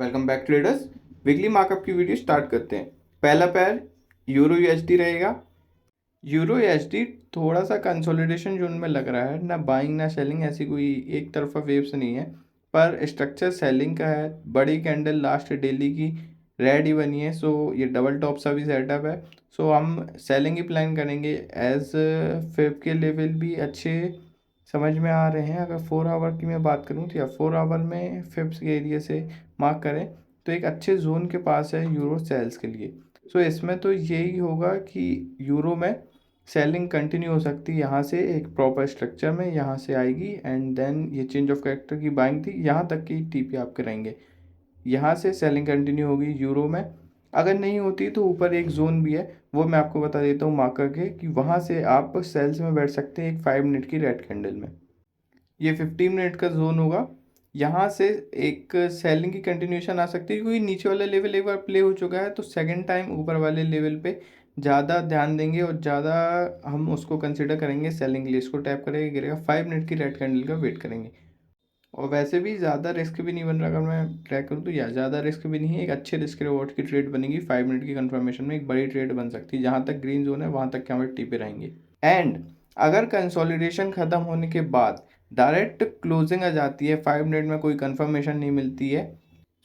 Welcome back traders. Weekly markup की video start करते हैं। पहला पैर यूरो यूएसडी रहेगा। यूरो यूएसडी थोड़ा सा कंसोलिडेशन जोन में लग रहा है, ना बाइंग ना सेलिंग, ऐसी कोई एक तरफा वेव्स नहीं है, पर स्ट्रक्चर सेलिंग का है। बड़ी कैंडल लास्ट डेली की रेड ही बनी है, सो ये डबल टॉप सा भी सेटअप है। सो हम सेलिंग ही प्लान करेंगे। एज फिब के लेवल भी अच्छे समझ में आ रहे हैं। अगर 4 आवर की मैं बात करूँ तो या 4 आवर में फिफ्थ के एरिया से मार्क करें तो एक अच्छे जोन के पास है यूरो सेल्स के लिए। सो इसमें तो यही होगा कि यूरो में सेलिंग कंटिन्यू हो सकती है यहाँ से एक प्रॉपर स्ट्रक्चर में, यहाँ से आएगी एंड देन ये चेंज ऑफ कैरेक्टर की बाइंग थी, यहाँ तक की टीपी आप कराएंगे, यहाँ से सेलिंग कंटिन्यू होगी यूरो में। अगर नहीं होती तो ऊपर एक जोन भी है, वो मैं आपको बता देता हूँ मार्क करके कि वहाँ से आप सेल्स में बैठ सकते हैं एक 5 मिनट की रेड कैंडल में। ये 15 मिनट का जोन होगा। यहाँ से एक सेलिंग की कंटिन्यूशन आ सकती है क्योंकि नीचे वाला लेवल एक बार प्ले हो चुका है, तो सेकंड टाइम ऊपर वाले लेवल पे ज़्यादा ध्यान देंगे और ज़्यादा हम उसको कंसिडर करेंगे सेलिंग के लिए। इसको टैप करेंगे, गिरेगा, 5 मिनट की रेड कैंडल का वेट करेंगे। और वैसे भी ज़्यादा रिस्क भी नहीं बन रहा, अगर मैं ट्रैक करूँ तो या ज़्यादा रिस्क भी नहीं है। एक अच्छे रिस्क रिवॉर्ड की ट्रेड बनेगी। 5 मिनट की कंफर्मेशन में एक बड़ी ट्रेड बन सकती है। जहाँ तक ग्रीन जोन है वहाँ तक के हमारे टीपे रहेंगे। एंड अगर कंसोलिडेशन ख़त्म होने के बाद डायरेक्ट क्लोजिंग आ जाती है, 5 मिनट में कोई कंफर्मेशन नहीं मिलती है,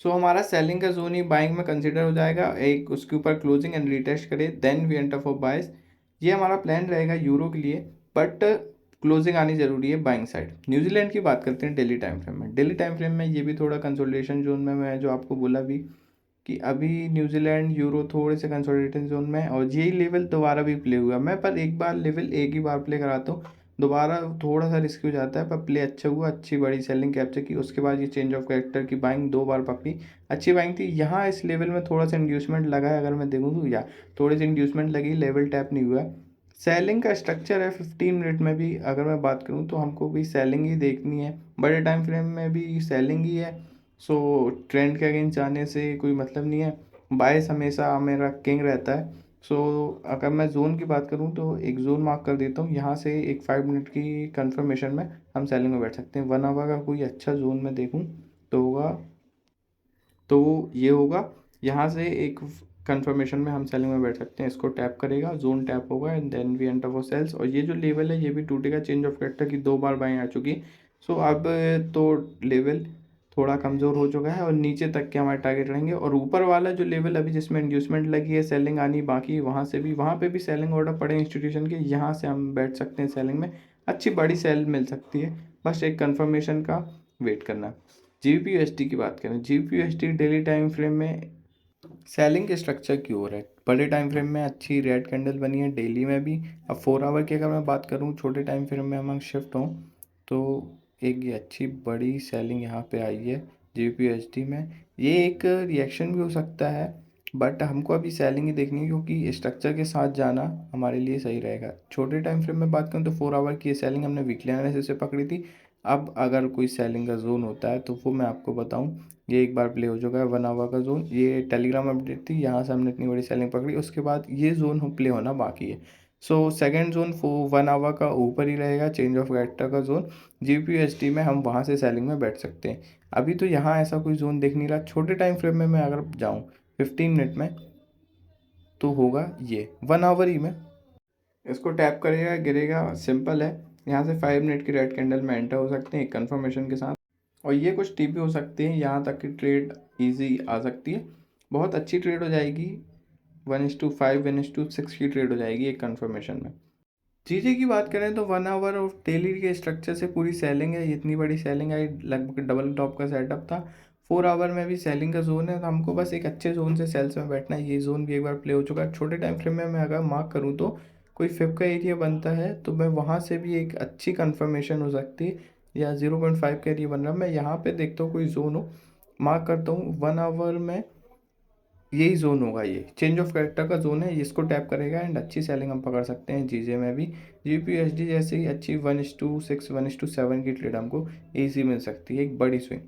सो हमारा सेलिंग का जोन ही बाइंग में कंसिडर हो जाएगा। एक उसके ऊपर क्लोजिंग एंड रीटेस्ट करे, देन वी एंटर फॉर बाइस। ये हमारा प्लान रहेगा यूरो के लिए, बट क्लोजिंग आनी जरूरी है बाइंग साइड। न्यूजीलैंड की बात करते हैं डेली टाइम फ्रेम में। डेली टाइम फ्रेम में ये भी थोड़ा कंसोलिडेशन जोन में, मैं जो आपको बोला भी कि अभी न्यूजीलैंड यूरो थोड़े से कंसोलिडेशन जोन में है और यही लेवल दोबारा भी प्ले हुआ। मैं पर एक बार लेवल एक ही बार प्ले कराता हूँ, दोबारा थोड़ा सा रिस्क हो जाता है, पर प्ले अच्छा हुआ, अच्छी बड़ी सेलिंग कैप्चर की। उसके बाद ये चेंज ऑफ कैरेक्टर की बाइंग 2 बार पकड़ी, अच्छी बाइंग थी। यहाँ इस लेवल में थोड़ा सा इंड्यूसमेंट लगा है, अगर मैं देखूँ तो या थोड़ी सी इंड्यूसमेंट लगी, लेवल टैप नहीं हुआ। सेलिंग का स्ट्रक्चर है 15 मिनट में भी, अगर मैं बात करूँ तो हमको भी सेलिंग ही देखनी है। बड़े टाइम फ्रेम में भी सेलिंग ही है। सो ट्रेंड के अगेंस्ट जाने से कोई मतलब नहीं है। बायस हमेशा मेरा किंग रहता है। सो अगर मैं जोन की बात करूँ तो एक जोन मार्क कर देता हूँ, यहाँ से एक 5 मिनट की कंफर्मेशन में हम सेलिंग में बैठ सकते हैं। 1 आवर का कोई अच्छा जोन में देखूँ तो होगा, तो ये होगा, यहाँ से एक कंफर्मेशन में हम सेलिंग में बैठ सकते हैं। इसको टैप करेगा, जोन टैप होगा and then we enter for sales. और ये जो लेवल है ये भी टूटेगा, चेंज ऑफ कैरेक्टर की 2 बार बाएं आ चुकी। सो अब तो लेवल थोड़ा कमज़ोर हो चुका है और नीचे तक के हमारे टारगेट रहेंगे। और ऊपर वाला जो लेवल अभी जिसमें इंड्यूसमेंट लगी है, सेलिंग आनी बाकी, वहाँ से भी, वहाँ पे भी सेलिंग ऑर्डर पड़े इंस्टीट्यूशन के, यहाँ से हम बैठ सकते हैं सेलिंग में। अच्छी बड़ी सेल मिल सकती है, बस एक कंफर्मेशन का वेट करना। जीबीपीयूएसडी की बात करें, जीबीपीयूएसडी डेली टाइम फ्रेम में सेलिंग के स्ट्रक्चर की ओर है। बड़े टाइम फ्रेम में अच्छी रेड कैंडल बनी है, डेली में भी। अब 4 आवर की अगर मैं बात करूँ, छोटे टाइम फ्रेम में हम शिफ्ट हों तो एक ये अच्छी बड़ी सेलिंग यहाँ पे आई है जीबीपीयूएसडी में। ये एक रिएक्शन भी हो सकता है, बट हमको अभी सेलिंग ही देखनी है क्योंकि स्ट्रक्चर के साथ जाना हमारे लिए सही रहेगा। छोटे टाइम फ्रेम में बात करूँ तो 4 आवर की ये सेलिंग हमने वीकली एनालिसिस से पकड़ी थी। अब अगर कोई सेलिंग का जोन होता है तो वो मैं आपको बताऊं, ये एक बार प्ले हो चुका है 1 आवर का जोन। ये टेलीग्राम अपडेट थी, यहाँ से हमने इतनी बड़ी सेलिंग पकड़ी, उसके बाद ये जोन प्ले होना बाकी है। सो सेकंड जोन 1 आवर का ऊपर ही रहेगा, चेंज ऑफ कैरेक्टर का जोन। जीपीयूएसडी में हम वहाँ से सेलिंग में बैठ सकते हैं। अभी तो यहाँ ऐसा कोई जोन दिख नहीं रहा। छोटे टाइम फ्रेम में मैं अगर जाऊँ 15 मिनट में तो होगा ये 1 आवर ही में। इसको टैप करेगा, गिरेगा, सिंपल है। यहाँ से 5 मिनट की रेड कैंडल में एंटर हो सकते हैं एक कंफर्मेशन के साथ। और ये कुछ टीपी हो सकती है, यहाँ तक की ट्रेड इजी आ सकती है, बहुत अच्छी ट्रेड हो जाएगी। 1:5 1:6 की ट्रेड हो जाएगी एक कंफर्मेशन में। जीजे की बात करें तो 1 आवर और डेली के स्ट्रक्चर से पूरी सेलिंग है। इतनी बड़ी सेलिंग आई, लगभग डबल टॉप का सेटअप था। 4 आवर में भी सेलिंग का जोन है, तो हमको बस एक अच्छे जोन से सेल्स में बैठना है। ये जोन भी एक बार प्ले हो चुका है। छोटे टाइम फ्रेम में मैं अगर मार्क करूँ तो कोई फिफ्थ का एरिया बनता है तो मैं वहाँ से भी एक अच्छी कंफर्मेशन हो सकती है, या 0.5 का एरिया बन रहा है, मैं यहाँ पे देखता हूँ कोई जोन हो, मार्क करता हूँ। 1 आवर में यही जोन होगा, ये चेंज ऑफ कैरेक्टर का जोन है, इसको टैप करेगा एंड अच्छी सेलिंग हम पकड़ सकते हैं जीजे में भी। जीपीएसडी जैसे ही अच्छी 1:6 1:7 की ट्रेड हमको ईजी मिल सकती है, एक बड़ी स्विंग।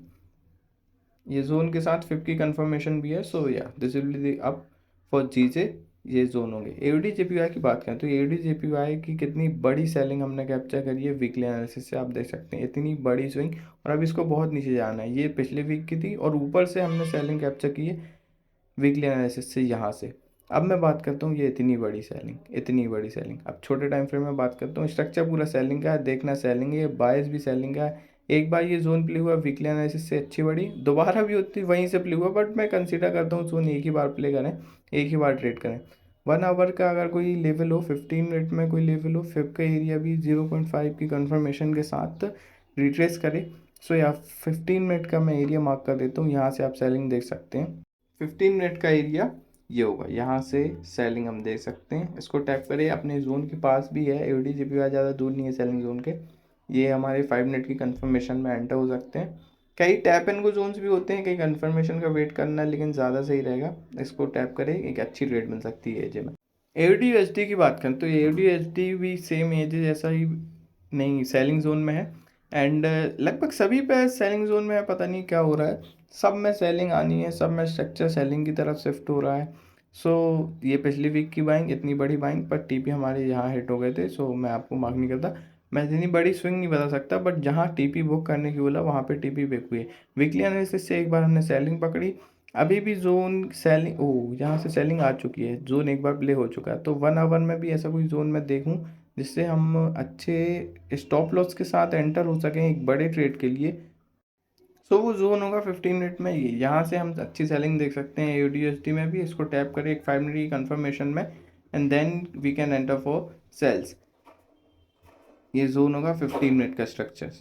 ये जोन के साथ 5 की कंफर्मेशन भी है। सो या this will be up for GJ. ये जोन होंगे। एडी जेपीवाई की बात करें तो एडी जेपीवाई की कितनी बड़ी सेलिंग हमने कैप्चर करी है वीकली एनालिसिस से आप देख सकते हैं, इतनी बड़ी स्विंग। और अब इसको बहुत नीचे जाना है, ये पिछले वीक की थी और ऊपर से हमने सेलिंग कैप्चर की है वीकली एनालिसिस से यहाँ से। अब मैं बात करता हूँ ये इतनी बड़ी सेलिंग, इतनी बड़ी सेलिंग। अब छोटे टाइम फ्रेम में बात करता हूँ, स्ट्रक्चर पूरा सेलिंग का है, देखना सेलिंग है, बायस भी सेलिंग का है। एक बार ये जोन प्ले हुआ वीकली एनालिसिस से अच्छी बड़ी, दोबारा भी उतनी वहीं से प्ले हुआ, बट मैं कंसीडर करता हूँ जोन एक ही बार प्ले करें, एक ही बार ट्रेड करें। 1 आवर का अगर कोई लेवल हो, 15 मिनट में कोई लेवल हो, फिफ्थ का एरिया भी 0.5 की कंफर्मेशन के साथ रिट्रेस करे। सो या 15 मिनट का मैं एरिया मार्क कर देता हूँ, यहाँ से आप सेलिंग देख सकते हैं। 15 मिनट का एरिया ये होगा, यहाँ से सेलिंग हम देख सकते हैं। इसको टैप करें, अपने जोन के पास भी है, एडी जेपीवाई ज़्यादा दूर नहीं है सेलिंग जोन के। ये हमारे 5 मिनट की कंफर्मेशन में एंटर हो सकते हैं। कई टैप एंड गो जोन्स भी होते हैं, कई कंफर्मेशन का वेट करना है, लेकिन ज़्यादा सही रहेगा इसको टैप करें, एक अच्छी रेट मिल सकती है एजे में। एडी यूएसडी की बात करें तो एडी यूएसडी भी सेम एजे जैसा ही नहीं सेलिंग जोन में है। एंड लगभग सभी पे सेलिंग जोन में है, पता नहीं क्या हो रहा है, सब में सेलिंग आनी है, सब में स्ट्रक्चर सेलिंग की तरफ शिफ्ट हो रहा है। सो ये पिछली वीक की बाइंग, इतनी बड़ी बाइंग, पर टीपी हमारे यहाँ हिट हो गए थे। सो मैं आपको मार्क नहीं करता, मैं इतनी बड़ी स्विंग नहीं बता सकता, बट जहाँ टीपी बुक करने की बोला वहाँ पे टीपी बुक हुई है। वीकली एनालिसिस से एक बार हमने सेलिंग पकड़ी, अभी भी जोन सेलिंग, ओ यहाँ से सेलिंग आ चुकी है, जोन एक बार प्ले हो चुका है। तो 1 आवर में भी ऐसा कोई जोन मैं देखूँ जिससे हम अच्छे स्टॉप लॉस के साथ एंटर हो सकें एक बड़े ट्रेड के लिए। सो वो जोन होगा 15 मिनट में, ये यहाँ से हम अच्छी सेलिंग देख सकते हैं AUDUSD में भी। इसको टैप करें एक 5 मिनट की कंफर्मेशन में, and then we can enter for sales. ये जोन होगा 15 मिनट का स्ट्रक्चर,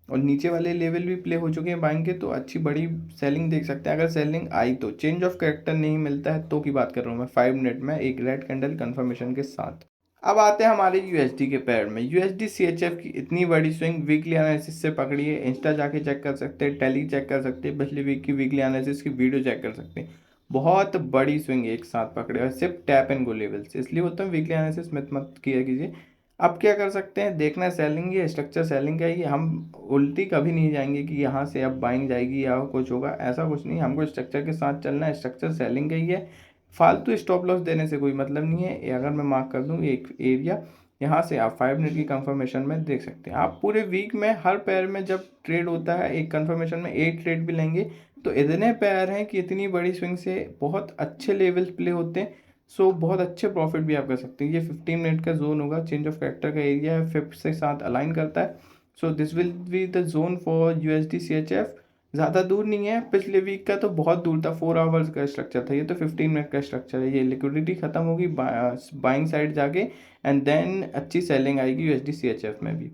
और नीचे वाले लेवल भी प्ले हो चुके हैं बाइंग के, तो अच्छी बड़ी सेलिंग देख सकते हैं। अगर सेलिंग आई तो, चेंज ऑफ कैरेक्टर नहीं मिलता है तो की बात कर रहा हूँ मैं, 5 मिनट में एक रेड कैंडल कंफर्मेशन के साथ। अब आते हैं हमारे यूएसडी के पेयर में। यूएसडी सीएचएफ की इतनी बड़ी स्विंग वीकली एनालिसिस से पकड़ी है, इंस्टा जाके चेक कर सकते हैं, टेली चेक कर सकते हैं, पिछले वीक की वीकली एनालिसिस की वीडियो चेक कर सकते हैं। बहुत बड़ी स्विंग एक साथ पकड़े और सिर्फ टैप एंड गो लेवल से, इसलिए बोलता हूँ वीकली एनालिसिस मत किया कीजिए। अब क्या कर सकते हैं, देखना सेलिंग, ये स्ट्रक्चर सेलिंग का ही, हम उल्टी कभी नहीं जाएंगे कि यहाँ से अब बाइंग जाएगी या कुछ होगा, ऐसा कुछ नहीं। हमको स्ट्रक्चर के साथ चलना है, स्ट्रक्चर सेलिंग का ही है। फालतू स्टॉप लॉस देने से कोई मतलब नहीं है। अगर मैं मार्क कर दूँ एक एरिया, यहाँ से आप 5 मिनट की कंफर्मेशन में देख सकते हैं। आप पूरे वीक में हर पेयर में जब ट्रेड होता है एक कंफर्मेशन में 8 ट्रेड भी लेंगे, तो इतने पेयर हैं कि इतनी बड़ी स्विंग से बहुत अच्छे लेवल्स प्ले होते हैं। सो बहुत अच्छे प्रॉफिट भी आप कर सकते हैं। ये 15 मिनट का जोन होगा, चेंज ऑफ कैरेक्टर का एरिया है, फिफ्थ से साथ अलाइन करता है। So this will be the zone for USD CHF. ज़्यादा दूर नहीं है, पिछले वीक का तो बहुत दूर था, 4 आवर्स का स्ट्रक्चर था, ये तो 15 मिनट का स्ट्रक्चर है। ये लिक्विडिटी खत्म होगी बाइंग साइड जाके, एंड देन अच्छी सेलिंग आएगी यूएसडी सीएचएफ में भी।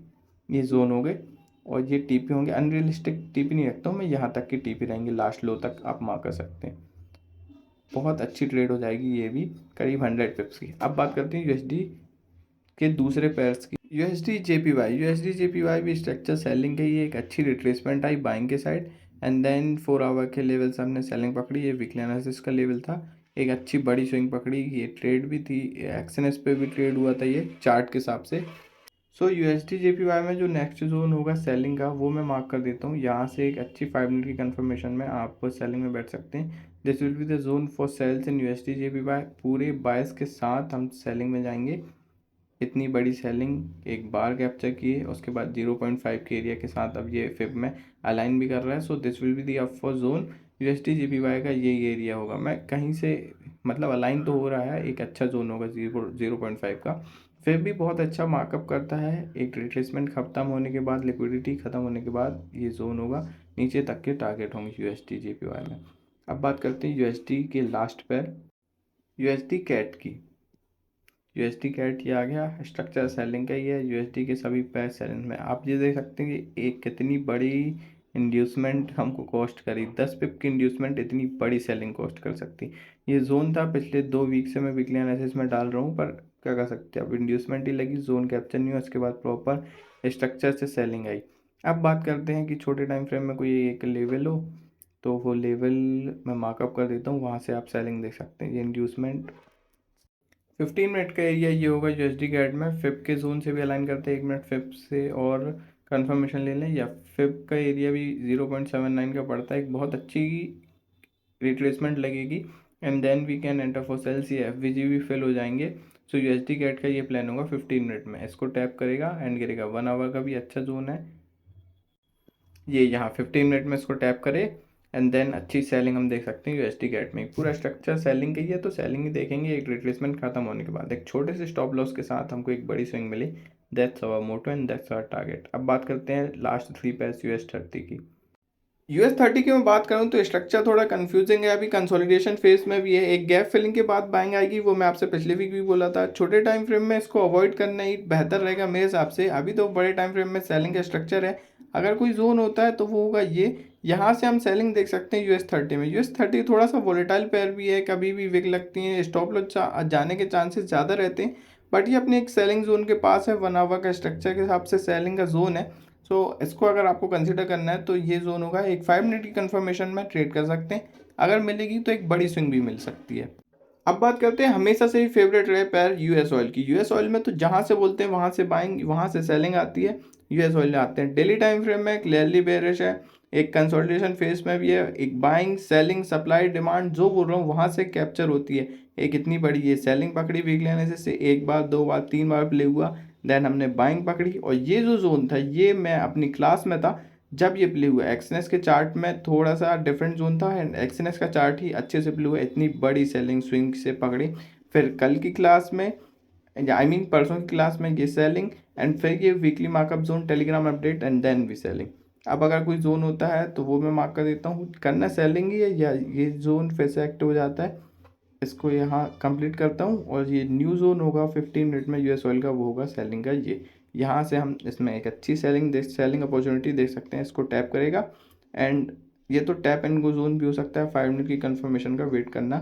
ये जोन हो गए, और ये टीपी होंगे। अनरियलिस्टिक टीपी नहीं रखता हूँ मैं, यहाँ तक की टीपी रहेंगी, लास्ट लो तक आप मार्क कर सकते हैं। बहुत अच्छी ट्रेड हो जाएगी ये भी, करीब 100 पिप्स की। अब बात करते हैं यूएसडी के दूसरे पेयर्स की। यूएसडी जेपीवाई भी स्ट्रक्चर सेलिंग के ही, एक अच्छी रिट्रेसमेंट आई बाइंग के साइड, एंड देन 4 आवर के लेवल से हमने सेलिंग पकड़ी। ये वीकली एनालिसिस का लेवल था, एक अच्छी बड़ी स्विंग पकड़ी, ये ट्रेड भी थी, एक्सएनएस पे भी ट्रेड हुआ था ये चार्ट के हिसाब से। सो यूएसडी जेपीवाई में जो नेक्स्ट जोन होगा सेलिंग का, वो मैं मार्क कर देता हूँ। यहाँ से एक अच्छी 5 मिनट की कंफर्मेशन में आप सेलिंग में बैठ सकते हैं। This will be the zone for sales in USD JPY. पूरे बायस के साथ हम सेलिंग में जाएंगे। इतनी बड़ी सेलिंग एक बार कैप्चर की है, उसके बाद 0.5 के एरिया के साथ अब ये फिब में अलाइन भी कर रहा है। So this will be the up for zone. USD JPY का यही एरिया होगा, मैं कहीं से मतलब अलाइन तो हो रहा है, एक अच्छा जोन होगा 0.5 का। फिर भी बहुत अच्छा मार्कअप करता है, एक रिट्रेसमेंट खत्म होने के बाद, लिक्विडिटी खत्म होने के बाद ये जोन होगा, नीचे तक के टारगेट होंगे यूएसडी जेपीवाई में। अब बात करते हैं यूएसडी के लास्ट पेयर, यूएसडी कैट की। यूएसडी कैट ये आ गया, स्ट्रक्चर सेलिंग का ही है। यूएसडी के सभी पेयर सेलिंग में, आप ये देख सकते हैं कि एक कितनी बड़ी इंड्यूसमेंट हमको कॉस्ट करी, 10 पिप की इंड्यूसमेंट इतनी बड़ी सेलिंग कॉस्ट कर सकती। ये जोन था, पिछले 2 वीक से मैं वीकली एनालिसिस में डाल रहा हूँ, पर क्या कर सकते हैं, अब इंड्यूसमेंट ही लगी, जोन कैप्चर नहीं हुआ, उसके बाद प्रॉपर स्ट्रक्चर से सेलिंग आई। अब बात करते हैं कि छोटे टाइम फ्रेम में कोई एक लेवल हो, तो वो लेवल मैं मार्कअप कर देता हूँ, वहाँ से आप सेलिंग देख सकते हैं। ये इंड्यूसमेंट 15 मिनट का एरिया ये होगा यूएसडी कैट में, फिप के जोन से भी अलाइन करते हैं, 1 मिनट फिप से और कंफर्मेशन ले लें, या फिप का एरिया भी 0.79 का पड़ता है, एक बहुत अच्छी रिट्रेसमेंट लगेगी। And then we can enter for sales, ये FVG भी फिल हो जाएंगे। सो USD कैट का ये प्लान होगा 15 मिनट में, इसको टैप करेगा एंड गिरेगा। 1 आवर का भी अच्छा जोन है ये, यहाँ 15 मिनट में इसको टैप करे एंड देन अच्छी सेलिंग हम देख सकते हैं USD कैट में। पूरा स्ट्रक्चर सेलिंग का ही है, तो सेलिंग ही देखेंगे एक रिट्रेसमेंट खत्म होने के बाद। एक छोटे से स्टॉप लॉस के साथ हमको एक बड़ी स्विंग मिली, that's our motto and that's our target. अब बात करते हैं लास्ट 3 पेयर्स US30 की। US30 की मैं बात करूं तो स्ट्रक्चर थोड़ा कंफ्यूजिंग है, अभी कंसोलिडेशन फेज में भी है। एक गैप फिलिंग के बाद बाइंग आएगी, वो मैं आपसे पिछले वीक भी बोला था। छोटे टाइम फ्रेम में इसको अवॉइड करना ही बेहतर रहेगा मेरे हिसाब से। अभी तो बड़े टाइम फ्रेम में सेलिंग का स्ट्रक्चर है, अगर कोई जोन होता है तो वो होगा ये। यहाँ से हम सेलिंग देख सकते हैं US30 में। US30 थोड़ा सा वोलेटाइल पेयर भी है, कभी भी विक लगती है, स्टॉप लॉस जाने के चांसेस ज़्यादा रहते हैं, बट ये अपने एक सेलिंग जोन के पास है। 1 आवर का स्ट्रक्चर के हिसाब से सेलिंग का जोन है। सो इसको अगर आपको कंसिडर करना है तो ये जोन होगा। एक 5 मिनट की कंफर्मेशन में ट्रेड कर सकते हैं, अगर मिलेगी तो एक बड़ी स्विंग भी मिल सकती है। अब बात करते हैं हमेशा से ही फेवरेट रहे पैर US ऑयल की। US ऑयल में तो जहाँ से बोलते हैं वहाँ से बाइंग, वहाँ से सेलिंग आती है, US ऑयल में आते हैं। डेली टाइम फ्रेम में क्लियरली बेयरिश है, एक कंसोलिडेशन फेज में भी है, एक बाइंग सेलिंग सप्लाई डिमांड जो बोल रहा हूँ वहाँ से कैप्चर होती है। एक इतनी बड़ी ये सेलिंग पकड़ी वीक लेने से एक बार, 2 बार, 3 बार प्ले हुआ, देन हमने बाइंग पकड़ी। और ये जो जोन था ये मैं अपनी क्लास में था जब ये प्ले हुआ। एक्सनेस के चार्ट में थोड़ा सा डिफरेंट जोन था एंड एक्सनेस का चार्ट ही अच्छे से प्ले हुआ, इतनी बड़ी सेलिंग स्विंग से पकड़ी। फिर कल की क्लास में, आई मीन परसों की क्लास में ये सेलिंग एंड फिर ये weekly markup zone Telegram update and then भी सेलिंग। अब अगर कोई जोन होता है तो वो मैं मार्क कर देता हूँ, करना सेलिंग ही है या ये जोन फिर से एक्टिव हो जाता है। इसको यहाँ कंप्लीट करता हूँ और ये न्यू जोन होगा 15 मिनट में US ऑयल का, वो होगा सेलिंग का ये। यहाँ से हम इसमें एक अच्छी सेलिंग अपॉर्चुनिटी देख सकते हैं। इसको टैप करेगा एंड ये तो टैप एंड गो जोन भी हो सकता है। 5 मिनट की कंफर्मेशन का वेट करना,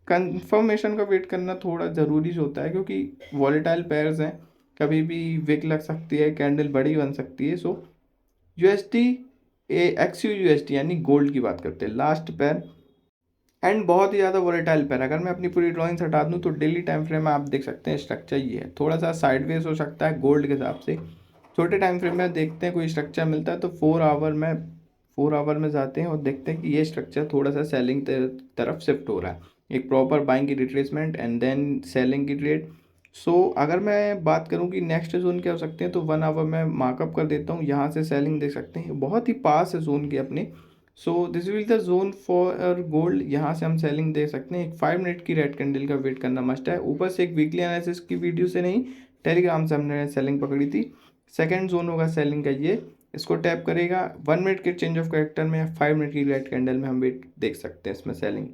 कंफर्मेशन का वेट करना थोड़ा ज़रूरी होता है क्योंकि वॉलेटाइल पेयर्स हैं, कभी भी विक लग सकती है, कैंडल बड़ी बन सकती है। सो USD XUUSD यानी गोल्ड की बात करते हैं, लास्ट पेयर एंड बहुत ही ज़्यादा वोलेटाइल पेयर। अगर मैं अपनी पूरी ड्राइंग्स हटा दूं तो डेली टाइम फ्रेम में आप देख सकते हैं स्ट्रक्चर ये है, थोड़ा सा साइडवेज हो सकता है गोल्ड के हिसाब से। छोटे टाइम फ्रेम में देखते हैं कोई स्ट्रक्चर मिलता है तो 4 आवर में जाते हैं और देखते हैं कि ये स्ट्रक्चर थोड़ा सा सेलिंग तरफ शिफ्ट हो रहा है, एक प्रॉपर बाइंग की रिट्रेसमेंट एंड देन सेलिंग की ट्रेड। सो अगर मैं बात करूं कि नेक्स्ट जोन क्या हो सकते हैं तो 1 आवर में मार्कअप कर देता हूं, यहाँ से सेलिंग देख सकते हैं, बहुत ही पास है जोन के अपने। So this will the zone for gold, यहाँ से हम सेलिंग दे सकते हैं। एक 5 मिनट की रेड कैंडल का वेट करना मस्ट है। ऊपर से एक वीकली एनालिसिस की वीडियो से नहीं, टेलीग्राम से हमने सेलिंग पकड़ी थी। सेकंड जोन होगा सेलिंग का ये, इसको टैप करेगा 1 मिनट के चेंज ऑफ कैरेक्टर में या 5 मिनट की रेड कैंडल में हम वेट देख सकते हैं इसमें selling.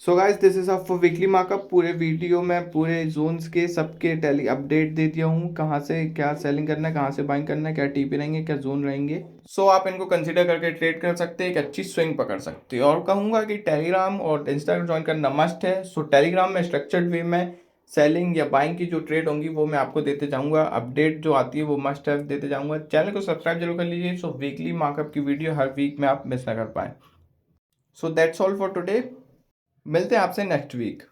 So guys this is for weekly markup. पूरे वीडियो में पूरे जोन्स के सबके टेली अपडेट दे दिया हूँ, कहाँ से क्या सेलिंग करना है, कहाँ से बाइंग करना है, क्या टीपी रहेंगे, क्या जोन रहेंगे। सो आप इनको कंसीडर करके ट्रेड कर सकते हैं, एक अच्छी स्विंग पकड़ सकते हैं। और कहूँगा कि टेलीग्राम और इंस्टाग्राम ज्वाइन करना मस्ट है। सो टेलीग्राम में स्ट्रक्चर्ड वे में सेलिंग या बाइंग की जो ट्रेड होंगी वो मैं आपको देते जाऊँगा, अपडेट जो आती है वो मस्ट है देते जाऊँगा। चैनल को सब्सक्राइब जरूर कर लीजिए सो वीकली मार्कअप की वीडियो हर वीक में आप मिस ना कर पाएँ। So that's all for today, मिलते हैं आपसे नेक्स्ट वीक।